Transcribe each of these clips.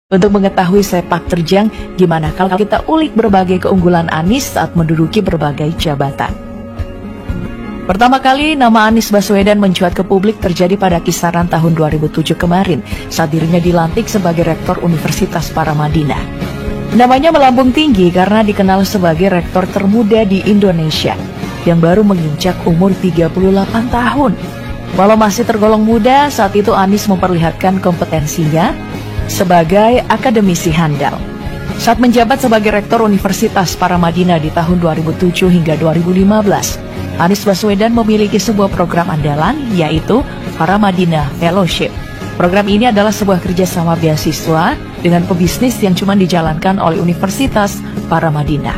Untuk mengetahui sepak terjang, gimana kalau kita ulik berbagai keunggulan Anies saat menduduki berbagai jabatan. Pertama kali nama Anies Baswedan mencuat ke publik terjadi pada kisaran tahun 2007 kemarin saat dirinya dilantik sebagai Rektor Universitas Paramadina. Namanya melambung tinggi karena dikenal sebagai rektor termuda di Indonesia yang baru menginjak umur 38 tahun. Walau masih tergolong muda, saat itu Anies memperlihatkan kompetensinya sebagai akademisi handal. Saat menjabat sebagai Rektor Universitas Paramadina di tahun 2007 hingga 2015, Anies Baswedan memiliki sebuah program andalan, yaitu Paramadina Fellowship. Program ini adalah sebuah kerjasama beasiswa dengan pebisnis yang cuma dijalankan oleh Universitas Paramadina.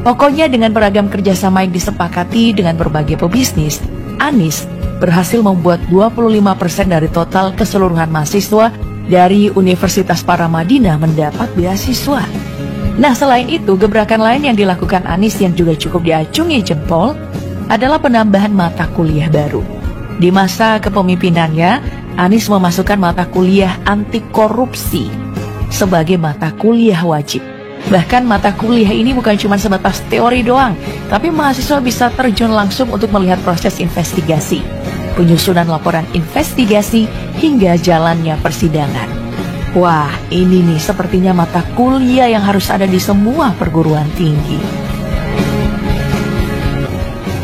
Pokoknya dengan beragam kerjasama yang disepakati dengan berbagai pebisnis, Anies berhasil membuat 25% dari total keseluruhan mahasiswa dari Universitas Paramadina mendapat beasiswa. Nah, selain itu, gebrakan lain yang dilakukan Anies yang juga cukup diacungi jempol adalah penambahan mata kuliah baru. Di masa kepemimpinannya, Anies memasukkan mata kuliah anti korupsi sebagai mata kuliah wajib. Bahkan mata kuliah ini bukan cuma sebatas teori doang, tapi mahasiswa bisa terjun langsung untuk melihat proses investigasi, penyusunan laporan investigasi, hingga jalannya persidangan. Wah, ini nih sepertinya mata kuliah yang harus ada di semua perguruan tinggi.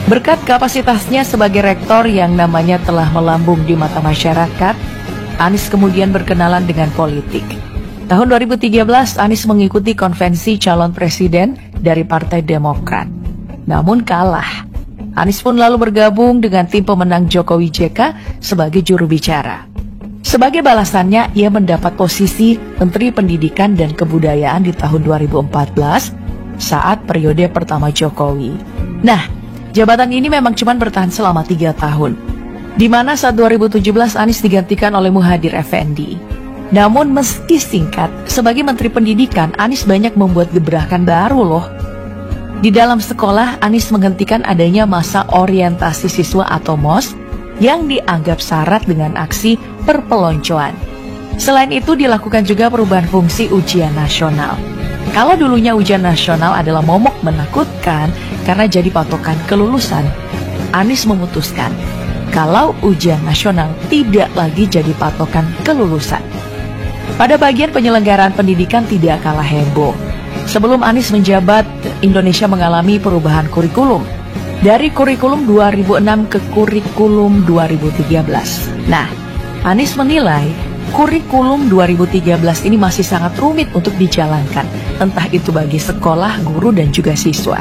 Berkat kapasitasnya sebagai rektor yang namanya telah melambung di mata masyarakat, Anies kemudian berkenalan dengan politik. Tahun 2013, Anies mengikuti konvensi calon presiden dari Partai Demokrat. Namun kalah. Anies pun lalu bergabung dengan tim pemenang Jokowi JK sebagai juru bicara. Sebagai balasannya, ia mendapat posisi Menteri Pendidikan dan Kebudayaan di tahun 2014 saat periode pertama Jokowi. Nah, jabatan ini memang cuma bertahan selama 3 tahun, di mana saat 2017 Anies digantikan oleh Muhadjir Effendi. Namun meski singkat, sebagai Menteri Pendidikan, Anies banyak membuat gebrakan baru loh. Di dalam sekolah, Anies menghentikan adanya masa orientasi siswa atau MOS yang dianggap syarat dengan aksi perpeloncoan. Selain itu, dilakukan juga perubahan fungsi ujian nasional. Kalau dulunya ujian nasional adalah momok menakutkan karena jadi patokan kelulusan, Anies memutuskan kalau ujian nasional tidak lagi jadi patokan kelulusan. Pada bagian penyelenggaraan pendidikan tidak kalah heboh. Sebelum Anies menjabat, Indonesia mengalami perubahan kurikulum dari kurikulum 2006 ke kurikulum 2013. Nah, Anies menilai kurikulum 2013 ini masih sangat rumit untuk dijalankan, entah itu bagi sekolah, guru, dan juga siswa.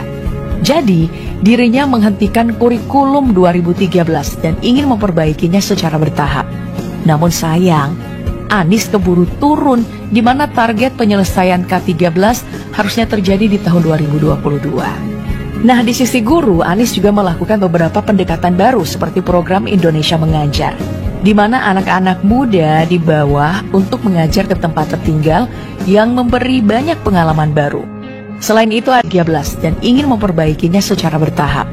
Jadi, dirinya menghentikan kurikulum 2013 dan ingin memperbaikinya secara bertahap. Namun sayang, Anies keburu turun, di mana target penyelesaian K13 harusnya terjadi di tahun 2022. Nah, di sisi guru, Anies juga melakukan beberapa pendekatan baru seperti program Indonesia Mengajar, di mana anak-anak muda di bawah untuk mengajar ke tempat tertinggal yang memberi banyak pengalaman baru. Selain itu ada K13 dan ingin memperbaikinya secara bertahap.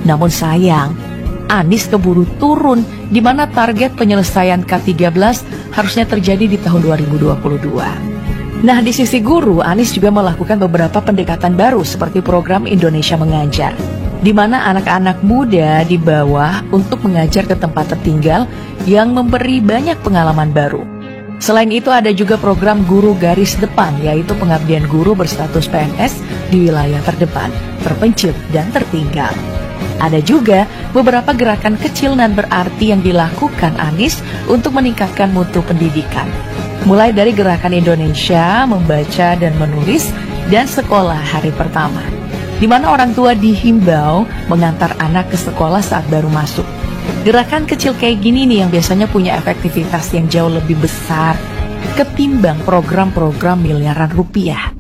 Namun sayang, Anies keburu turun, di mana target penyelesaian K13 harusnya terjadi di tahun 2022. Nah, di sisi guru, Anies juga melakukan beberapa pendekatan baru seperti program Indonesia Mengajar, di mana anak-anak muda di bawah untuk mengajar ke tempat tertinggal yang memberi banyak pengalaman baru. Selain itu ada juga program guru garis depan, yaitu pengabdian guru berstatus PNS di wilayah terdepan, terpencil, dan tertinggal. Ada juga beberapa gerakan kecil dan berarti yang dilakukan Anies untuk meningkatkan mutu pendidikan. Mulai dari gerakan Indonesia membaca dan menulis dan sekolah hari pertama, di mana orang tua dihimbau mengantar anak ke sekolah saat baru masuk. Gerakan kecil kayak gini nih yang biasanya punya efektivitas yang jauh lebih besar ketimbang program-program miliaran rupiah.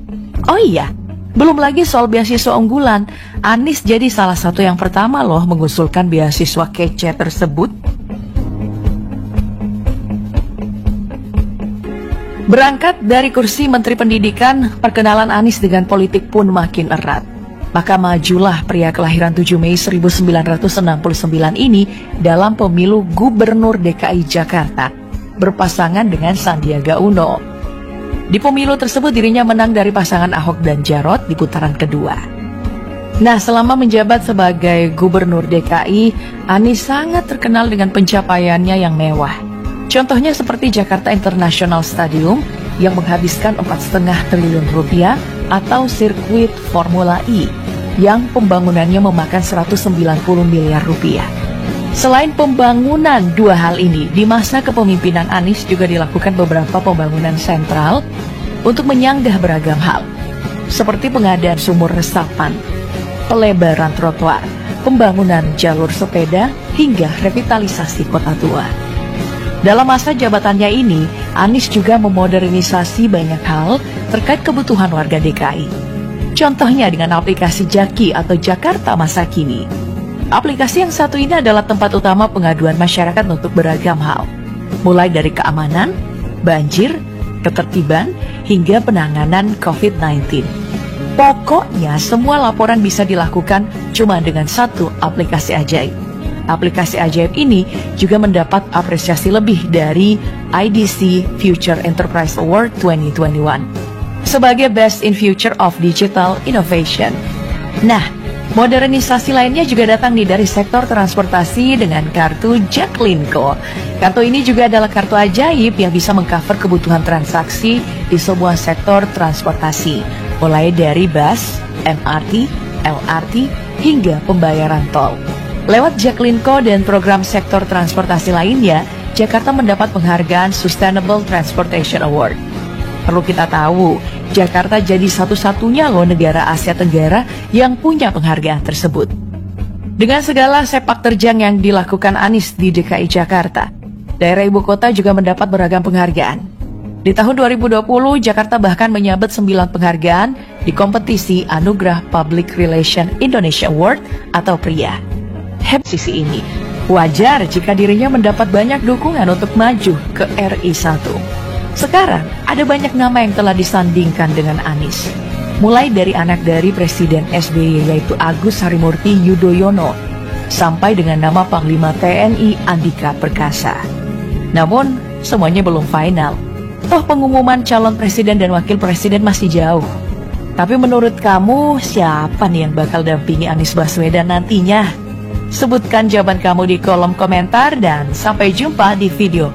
Oh iya, belum lagi soal beasiswa unggulan, Anies jadi salah satu yang pertama loh mengusulkan beasiswa kece tersebut. Berangkat dari kursi Menteri Pendidikan, perkenalan Anies dengan politik pun makin erat. Maka majulah pria kelahiran 7 Mei 1969 ini dalam pemilu Gubernur DKI Jakarta, berpasangan dengan Sandiaga Uno. Di pemilu tersebut dirinya menang dari pasangan Ahok dan Jarot di putaran kedua. Nah, selama menjabat sebagai Gubernur DKI, Anies sangat terkenal dengan pencapaiannya yang mewah. Contohnya seperti Jakarta International Stadium yang menghabiskan 4,5 triliun rupiah atau sirkuit Formula E yang pembangunannya memakan 190 miliar rupiah. Selain pembangunan dua hal ini, di masa kepemimpinan Anies juga dilakukan beberapa pembangunan sentral untuk menyanggah beragam hal, seperti pengadaan sumur resapan, pelebaran trotoar, pembangunan jalur sepeda, hingga revitalisasi kota tua. Dalam masa jabatannya ini, Anies juga memodernisasi banyak hal terkait kebutuhan warga DKI. Contohnya dengan aplikasi Jaki atau Jakarta Masa Kini. Aplikasi yang satu ini adalah tempat utama pengaduan masyarakat untuk beragam hal, mulai dari keamanan, banjir, ketertiban, hingga penanganan COVID-19. Pokoknya semua laporan bisa dilakukan cuma dengan satu aplikasi ajaib. Aplikasi ajaib ini juga mendapat apresiasi lebih dari IDC Future Enterprise Award 2021 sebagai Best in Future of Digital Innovation. Nah, modernisasi lainnya juga datang nih dari sektor transportasi dengan kartu Jaklinko. Kartu ini juga adalah kartu ajaib yang bisa mengcover kebutuhan transaksi di semua sektor transportasi, mulai dari bus, MRT, LRT, hingga pembayaran tol. Lewat Jaklinko dan program sektor transportasi lainnya, Jakarta mendapat penghargaan Sustainable Transportation Award. Perlu kita tahu, Jakarta jadi satu-satunya loh negara Asia Tenggara yang punya penghargaan tersebut. Dengan segala sepak terjang yang dilakukan Anies di DKI Jakarta, daerah ibu kota juga mendapat beragam penghargaan. Di tahun 2020, Jakarta bahkan menyabet 9 penghargaan di kompetisi Anugerah Public Relation Indonesia Award atau PRIA. Sisi ini, wajar jika dirinya mendapat banyak dukungan untuk maju ke RI 1. Sekarang, ada banyak nama yang telah disandingkan dengan Anies. Mulai dari anak dari Presiden SBY yaitu Agus Harimurti Yudhoyono, sampai dengan nama Panglima TNI Andika Perkasa. Namun, semuanya belum final. Toh pengumuman calon presiden dan wakil presiden masih jauh. Tapi menurut kamu, siapa nih yang bakal dampingi Anies Baswedan nantinya? Sebutkan jawaban kamu di kolom komentar dan sampai jumpa di video